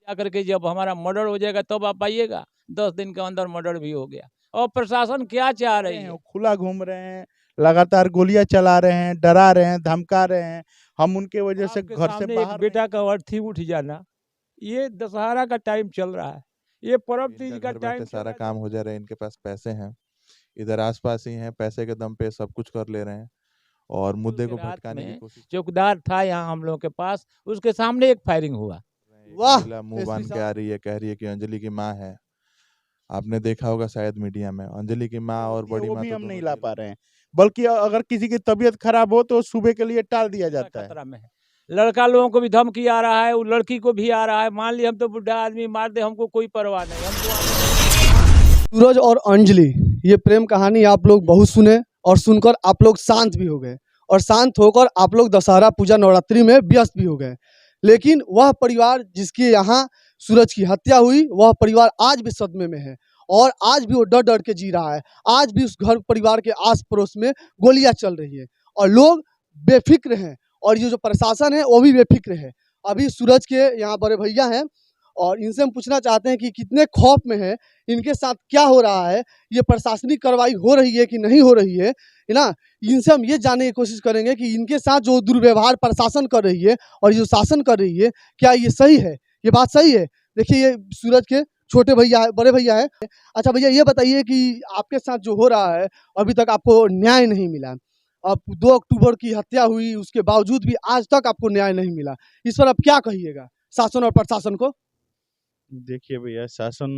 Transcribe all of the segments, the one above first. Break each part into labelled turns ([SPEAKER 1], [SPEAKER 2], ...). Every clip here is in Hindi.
[SPEAKER 1] जाकर के जब हमारा मर्डर हो जाएगा तब आप आइएगा। 10 दिन के अंदर मर्डर भी हो गया। और प्रशासन क्या चाह रही है?
[SPEAKER 2] खुला घूम रहे हैं, लगातार गोलियां चला रहे हैं, डरा रहे हैं, धमका रहे हैं। हम उनके वजह से
[SPEAKER 1] आपके
[SPEAKER 2] घर से
[SPEAKER 1] सामने
[SPEAKER 2] बाहर
[SPEAKER 1] एक बेटा का अर्थी उठ जाना, ये दशहरा का टाइम चल रहा है, ये पर्व
[SPEAKER 3] इनका
[SPEAKER 1] तीज का
[SPEAKER 3] घर
[SPEAKER 1] टाइम
[SPEAKER 3] बैठे
[SPEAKER 1] चल
[SPEAKER 3] सारा
[SPEAKER 1] रहा है।
[SPEAKER 3] काम हो जा रहा है, इनके पास पैसे हैं, इधर आसपास ही हैं, पैसे के दम पे सब कुछ कर ले रहे हैं और मुद्दे को
[SPEAKER 1] रात
[SPEAKER 3] भटकाने की
[SPEAKER 1] में
[SPEAKER 3] कोशिश।
[SPEAKER 1] चौकीदार था यहाँ हम लोग के पास, उसके सामने एक फायरिंग हुआ।
[SPEAKER 2] वाह,
[SPEAKER 3] महिला मुंह
[SPEAKER 2] एसपी
[SPEAKER 3] बांध के आ रही है, कह रही है कि अंजलि की माँ है। आपने देखा होगा शायद मीडिया में, अंजलि की माँ और बड़ी
[SPEAKER 2] वो
[SPEAKER 3] माँ
[SPEAKER 2] भी
[SPEAKER 3] तो
[SPEAKER 2] हम नहीं
[SPEAKER 3] दोनों
[SPEAKER 2] ला
[SPEAKER 3] जेल
[SPEAKER 2] पा
[SPEAKER 3] में।
[SPEAKER 2] रहे हैं, बल्कि अगर किसी की तबीयत खराब हो तो सुबह के लिए टाल दिया जाता है।
[SPEAKER 1] खतरा में है, लड़का लोगों को भी धमकी आ रहा है, वो लड़की को भी आ रहा है। मान ली हम तो बुढ़ा आदमी मार दे, हमको कोई परवाह नहीं।
[SPEAKER 4] सूरज और अंजलि, ये प्रेम कहानी आप लोग बहुत सुने और सुनकर आप लोग शांत भी हो गए और शांत होकर आप लोग दशहरा पूजा नवरात्रि में व्यस्त भी हो गए। लेकिन वह परिवार जिसके यहाँ सूरज की हत्या हुई, वह परिवार आज भी सदमे में है और आज भी वो डर डर के जी रहा है। आज भी उस घर परिवार के आस पड़ोस में गोलियां चल रही है और लोग बेफिक्र हैं और ये जो प्रशासन है वो भी बेफिक्र है। अभी सूरज के यहाँ बड़े भैया हैं और इनसे हम पूछना चाहते हैं कि कितने खौफ में है, इनके साथ क्या हो रहा है, ये प्रशासनिक कार्रवाई हो रही है कि नहीं हो रही है ना। इनसे हम ये जानने की कोशिश करेंगे कि इनके साथ जो दुर्व्यवहार प्रशासन कर रही है और जो शासन कर रही है, क्या ये सही है, ये बात सही है। देखिए ये सूरज के छोटे भैया है, बड़े भैया है। अच्छा भैया ये बताइए कि आपके साथ जो हो रहा है, अभी तक आपको न्याय नहीं मिला। अब 2 अक्टूबर की हत्या हुई, उसके बावजूद भी आज तक आपको न्याय नहीं मिला। इस पर आप क्या कहिएगा शासन और प्रशासन को?
[SPEAKER 2] देखिए भैया, शासन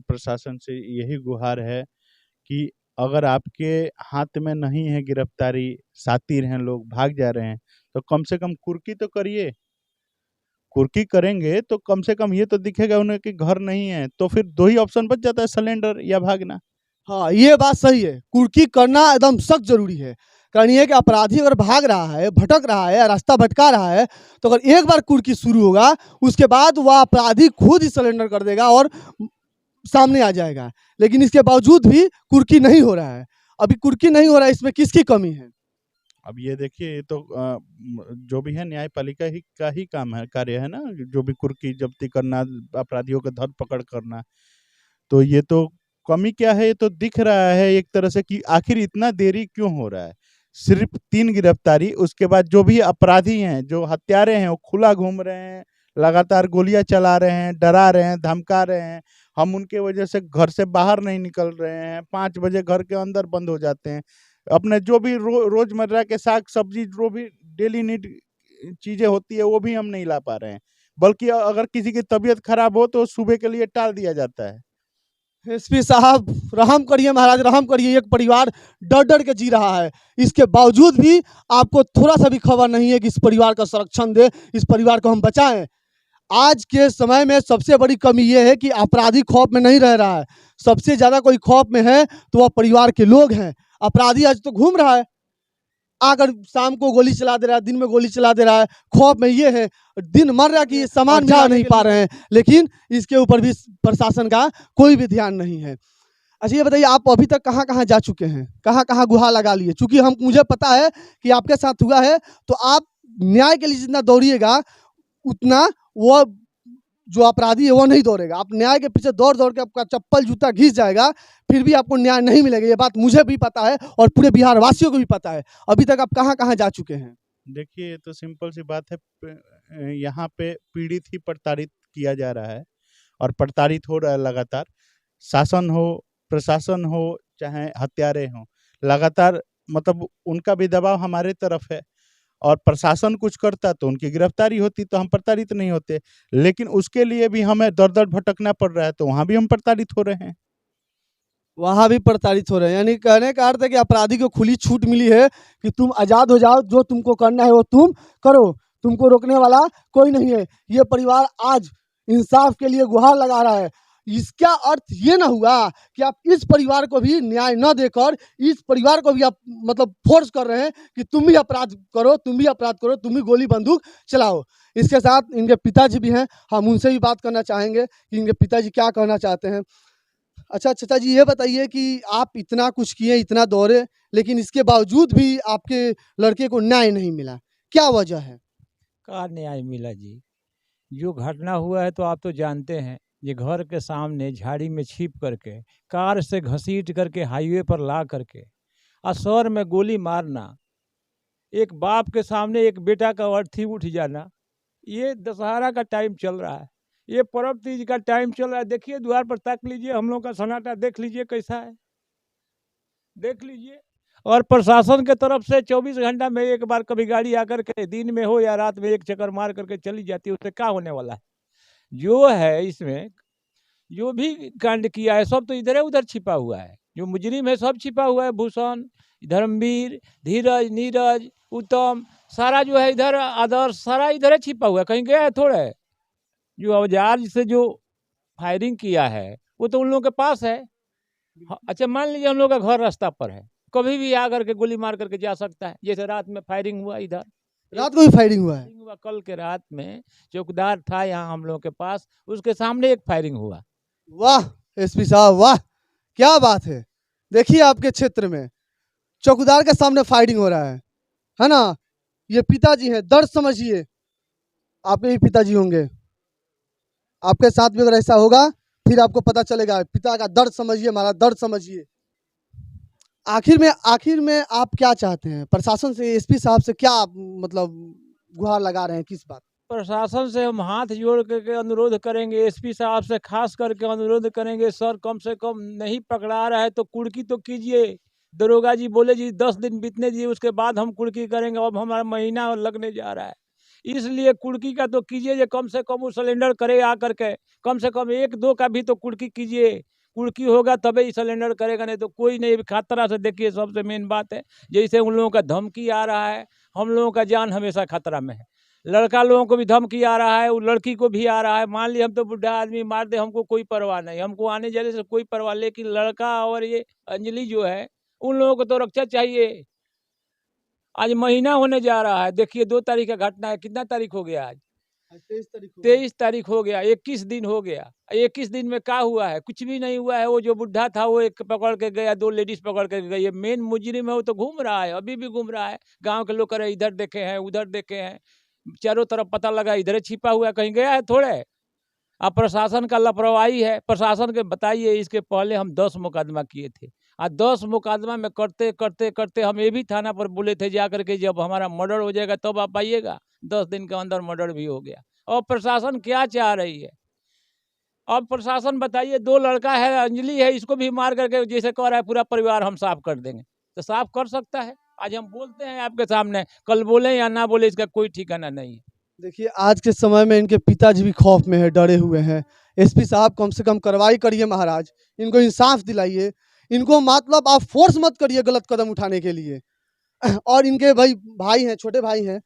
[SPEAKER 2] प्रशासन से यही गुहार है कि अगर आपके हाथ में नहीं है गिरफ्तारी, सातिर हैं लोग, भाग जा रहे हैं, तो कम से कम कुर्की तो करिए। कुर्की करेंगे तो कम से कम ये तो दिखेगा उन्हें कि घर नहीं है, तो फिर 2 ही ऑप्शन बच जाता है, सरेंडर या भागना।
[SPEAKER 4] हाँ ये बात सही है, कुर्की करना एकदम सख्त जरूरी है। कारण ये है कि अपराधी अगर भाग रहा है, भटक रहा है, रास्ता भटका रहा है, तो अगर एक बार कुर्की शुरू होगा, उसके बाद वह अपराधी खुद ही सरेंडर कर देगा और सामने आ जाएगा। लेकिन इसके बावजूद भी कुर्की नहीं हो रहा है। अभी कुर्की नहीं हो रहा है, इसमें किसकी कमी है?
[SPEAKER 2] अब ये देखिए, ये तो जो भी है न्यायपालिका ही का ही काम है, कार्य है ना, जो भी कुर्की जब्ती करना, अपराधियों का धर पकड़ करना। तो ये तो कमी क्या है, ये तो दिख रहा है एक तरह से कि आखिर इतना देरी क्यों हो रहा है। सिर्फ 3 गिरफ्तारी, उसके बाद जो भी अपराधी हैं, जो हत्यारे हैं, वो खुला घूम रहे हैं, लगातार गोलियां चला रहे हैं, डरा रहे हैं, धमका रहे हैं। हम उनके वजह से घर से बाहर नहीं निकल रहे हैं, 5 बजे घर के अंदर बंद हो जाते हैं। अपने जो भी रोजमर्रा के साग सब्जी, जो भी डेली नीड चीजें होती है, वो भी हम नहीं ला पा रहे हैं। बल्कि अगर किसी की तबीयत खराब हो तो सुबह के लिए टाल दिया जाता है।
[SPEAKER 4] एसपी साहब रहम करिए, महाराज रहम करिए। एक परिवार डर डर के जी रहा है, इसके बावजूद भी आपको थोड़ा सा भी खबर नहीं है कि इस परिवार का संरक्षण दे, इस परिवार को हम बचाएं। आज के समय में सबसे बड़ी कमी ये है कि अपराधी खौफ में नहीं रह रहा है। सबसे ज्यादा कोई खौफ में है तो वह परिवार के लोग हैं। अपराधी आज तो घूम रहा है, आकर शाम को गोली चला दे रहा है, दिन में गोली चला दे रहा है। खौफ में ये है, दिन मर रहा कि सामान मिला नहीं पा रहे हैं, लेकिन इसके ऊपर भी प्रशासन का कोई भी ध्यान नहीं है। अच्छा ये बताइए, आप अभी तक कहाँ कहाँ जा चुके हैं, कहाँ कहाँ गुहार लगा लिए? चूंकि मुझे पता है कि आपके साथ हुआ है, तो आप न्याय के लिए जितना दौड़िएगा उतना वो जो अपराधी है वो नहीं दौड़ेगा। आप न्याय के पीछे दौड़ दौड़ के आपका चप्पल जूता घिस जाएगा, फिर भी आपको न्याय नहीं मिलेगा। ये बात मुझे भी पता है और पूरे बिहार वासियों को भी पता है। अभी तक आप कहाँ कहाँ जा चुके हैं?
[SPEAKER 2] देखिए, ये तो सिंपल सी बात है, यहाँ पे पीड़ित ही प्रताड़ित किया जा रहा है और प्रताड़ित हो रहा है लगातार। शासन हो, प्रशासन हो, चाहे हत्यारे हों, लगातार मतलब उनका भी दबाव हमारे तरफ है। और प्रशासन कुछ करता तो उनकी गिरफ्तारी होती, तो हम प्रताड़ित नहीं होते। लेकिन उसके लिए भी हमें दर दर भटकना पड़ रहा है, तो वहाँ भी हम प्रताड़ित हो रहे हैं।
[SPEAKER 4] वहां भी प्रताड़ित हो रहे हैं। यानी कहने का अर्थ है कि अपराधी को खुली छूट मिली है कि तुम आजाद हो जाओ, जो तुमको करना है वो तुम करो, तुमको रोकने वाला कोई नहीं है। ये परिवार आज इंसाफ के लिए गुहार लगा रहा है। इसका अर्थ ये ना हुआ कि आप इस परिवार को भी न्याय न देकर इस परिवार को भी आप मतलब फोर्स कर रहे हैं कि तुम भी अपराध करो, तुम भी अपराध करो, तुम भी गोली बंदूक चलाओ। इसके साथ इनके पिताजी भी हैं, हम उनसे भी बात करना चाहेंगे कि इनके पिताजी क्या कहना चाहते हैं। अच्छा चाचा जी ये बताइए कि आप इतना कुछ किए, इतना दौड़े, लेकिन इसके बावजूद भी आपके लड़के को न्याय नहीं मिला, क्या वजह है?
[SPEAKER 1] का न्याय मिला जी? जो घटना हुआ है तो आप तो जानते हैं, ये घर के सामने झाड़ी में छिप करके कार से घसीट करके हाईवे पर ला करके और सर में गोली मारना, एक बाप के सामने एक बेटा का अर्थी उठ जाना। ये दशहरा का टाइम चल रहा है, ये पर्व तीज का टाइम चल रहा है। देखिए द्वार पर ताक लीजिए, हम लोग का सन्नाटा देख लीजिए कैसा है, देख लीजिए। और प्रशासन के तरफ से 24 घंटा में एक बार कभी गाड़ी आकर के दिन में हो या रात में एक चक्कर मार करके चली जाती है, उससे क्या होने वाला है। जो है इसमें जो भी कांड किया है सब तो इधर उधर छिपा हुआ है, जो मुजरिम है सब छिपा हुआ है। भूषण, धर्मवीर, धीरज, नीरज, उत्तम, सारा जो है इधर, आदर्श सारा इधर छिपा हुआ है, कहीं गया है थोड़ा है। जो औजार से जो फायरिंग किया है वो तो उन लोगों के पास है। अच्छा मान लीजिए हम लोग का घर रास्ता पर है, कभी भी आकर के गोली मार करके जा सकता है। जैसे रात में फायरिंग हुआ, इधर
[SPEAKER 4] रात को भी फायरिंग हुआ है।
[SPEAKER 1] फायरिंग हुआ, कल के रात में चौकीदार था यहाँ हम लोग के पास, उसके सामने एक फायरिंग हुआ।
[SPEAKER 4] वाह एसपी साहब, वाह क्या बात है। देखिए आपके क्षेत्र में चौकीदार के सामने फायरिंग हो रहा है ना। ये पिताजी हैं, दर्द समझिए। आपके भी पिताजी होंगे, आपके साथ भी अगर ऐसा होगा फिर आपको पता चलेगा। पिता का दर्द समझिए, हमारा दर्द समझिए। आखिर में आप क्या चाहते हैं प्रशासन से, एसपी साहब से क्या मतलब गुहार लगा रहे हैं, किस बात?
[SPEAKER 1] प्रशासन से हम हाथ जोड़ करके अनुरोध करेंगे, एसपी साहब से खास करके अनुरोध करेंगे, सर कम से कम नहीं पकड़ा रहा है तो कुर्की तो कीजिए। दरोगा जी बोले जी 10 दिन बीतने दीजिए, उसके बाद हम कुर्की करेंगे। अब हमारा महीना लगने जा रहा है, इसलिए कुर्की का तो कीजिए। जो कम से कम वो सिलेंडर करे आकर के, कम से कम 1-2 का भी तो कुर्की कीजिए। कुर्की होगा तभी ही सिलेंडर करेगा, नहीं तो कोई नहीं। खतरा से देखिए, सबसे मेन बात है जैसे उन लोगों का धमकी आ रहा है, हम लोगों का जान हमेशा खतरा में है। लड़का लोगों को भी धमकी आ रहा है, वो लड़की को भी आ रहा है। मान ली हम तो बुढ़ा आदमी, मार दे हमको कोई परवाह नहीं, हमको आने जाने से कोई परवाह। लेकिन लड़का और ये अंजलि जो है, उन लोगों को तो रक्षा चाहिए। आज महीना होने जा रहा है, देखिए 2 तारीख का घटना है, कितना तारीख हो गया आज? 23 तारीख हो गया, 21 दिन हो गया। 21 दिन में क्या हुआ है? कुछ भी नहीं हुआ है। वो जो बुढ़ा था वो एक पकड़ के गया, 2 लेडीज पकड़ के गई है। मेन मुजरिम है वो तो घूम रहा है, अभी भी घूम रहा है। गांव के लोग कह रहे इधर देखे हैं, उधर देखे हैं, चारों तरफ पता लगा इधर छिपा हुआ है, कहीं गया है थोड़े। अब प्रशासन का लापरवाही है। प्रशासन के बताइए, इसके पहले हम 10 मुकदमा किए थे, और 10 मुकदमा में करते करते करते हम ये भी थाना पर बोले थे जाकर के जब हमारा मर्डर हो जाएगा तब आप आइएगा। 10 दिन के अंदर मर्डर भी हो गया। और प्रशासन क्या चाह रही है? अब प्रशासन बताइए, 2 लड़का है, अंजलि है, इसको भी मार करके जैसे कह रहा है पूरा परिवार हम साफ कर देंगे, तो साफ कर सकता है? आज हम बोलते हैं आपके सामने, कल बोले या ना बोले इसका कोई ठिकाना नहीं है।
[SPEAKER 4] देखिए आज के समय में इनके पिताजी भी खौफ में है, डरे हुए हैं। एसपी साहब कम से कम कार्रवाई करिए महाराज, इनको इंसाफ दिलाइए। इनको मतलब आप फोर्स मत करिए गलत कदम उठाने के लिए। और इनके भाई हैं, छोटे भाई हैं,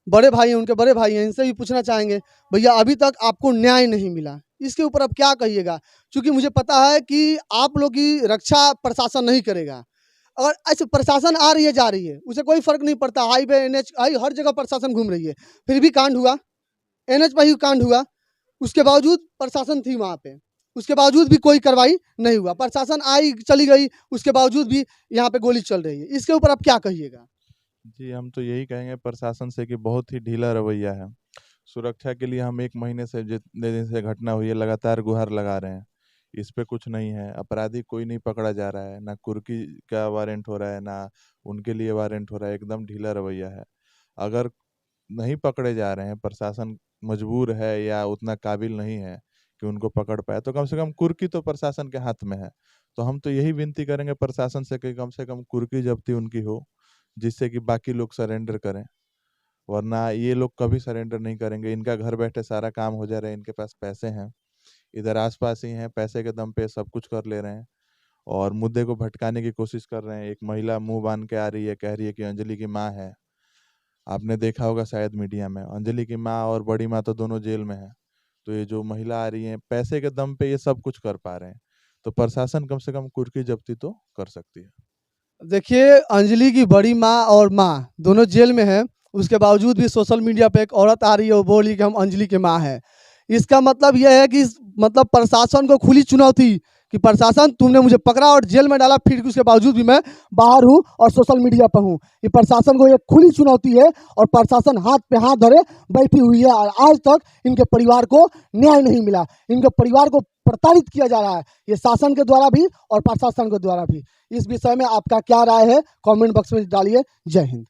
[SPEAKER 4] बड़े भाई हैं, उनके बड़े भाई हैं, इनसे भी पूछना चाहेंगे भैया अभी तक आपको न्याय नहीं मिला, इसके ऊपर आप क्या कहिएगा? क्योंकि मुझे पता है कि आप लोग की रक्षा प्रशासन नहीं करेगा। और ऐसे प्रशासन आ रही है जा रही है, उसे कोई फर्क नहीं पड़ता। हाईवे, एनएच, हर जगह प्रशासन घूम रही है, फिर भी कांड हुआ, एनएच पर ही कांड हुआ, उसके बावजूद प्रशासन थी वहाँ पे, उसके बावजूद भी कोई कार्रवाई नहीं हुआ। प्रशासन आई चली गई, उसके बावजूद भी यहाँ पे गोली चल रही है, इसके ऊपर आप क्या कहिएगा?
[SPEAKER 3] जी, हम तो यही कहेंगे प्रशासन से कि बहुत ही ढीला रवैया है। सुरक्षा के लिए हम 1 महीने से, जितने दिन से घटना हुई है, लगातार गुहार लगा रहे हैं। इस पे कुछ नहीं है, अपराधी कोई नहीं पकड़ा जा रहा है, ना कुर्की का वारंट हो रहा है, ना उनके लिए वारंट हो रहा है। एकदम ढीला रवैया है। अगर नहीं पकड़े जा रहे हैं, प्रशासन मजबूर है या उतना काबिल नहीं है कि उनको पकड़ पाए, तो कम से कम कुर्की तो प्रशासन के हाथ में है। तो हम तो यही विनती करेंगे प्रशासन से कम कुर्की जब्ती उनकी हो, जिससे कि बाकी लोग सरेंडर करें। वरना ये लोग कभी सरेंडर नहीं करेंगे। इनका घर बैठे सारा काम हो जा रहा है, इनके पास पैसे हैं, इधर आसपास ही हैं, पैसे के दम पे सब कुछ कर ले रहे हैं और मुद्दे को भटकाने की कोशिश कर रहे हैं। एक महिला मुंह बांध के आ रही है, कह रही है कि अंजलि की माँ है। आपने देखा होगा शायद मीडिया में, अंजलि की माँ और बड़ी माँ तो दोनों जेल में है। तो ये जो महिला आ रही है, पैसे के दम पे ये सब कुछ कर पा रहे हैं। तो प्रशासन कम से कम कुर्की जब्ती तो कर सकती है।
[SPEAKER 4] देखिए अंजलि की बड़ी माँ और माँ दोनों जेल में है, उसके बावजूद भी सोशल मीडिया पे एक औरत आ रही है, वो बोली कि हम अंजलि की माँ है। इसका मतलब यह है कि मतलब प्रशासन को खुली चुनौती कि प्रशासन तुमने मुझे पकड़ा और जेल में डाला, फिर उसके बावजूद भी मैं बाहर हूँ और सोशल मीडिया पर हूँ। ये प्रशासन को एक खुली चुनौती है और प्रशासन हाथ पे हाथ धरे बैठी हुई है और आज तक इनके परिवार को न्याय नहीं मिला। इनके परिवार को प्रताड़ित किया जा रहा है, ये शासन के द्वारा भी और प्रशासन के द्वारा भी। इस विषय में आपका क्या राय है, कमेंट बॉक्स में डालिए। जय हिंद।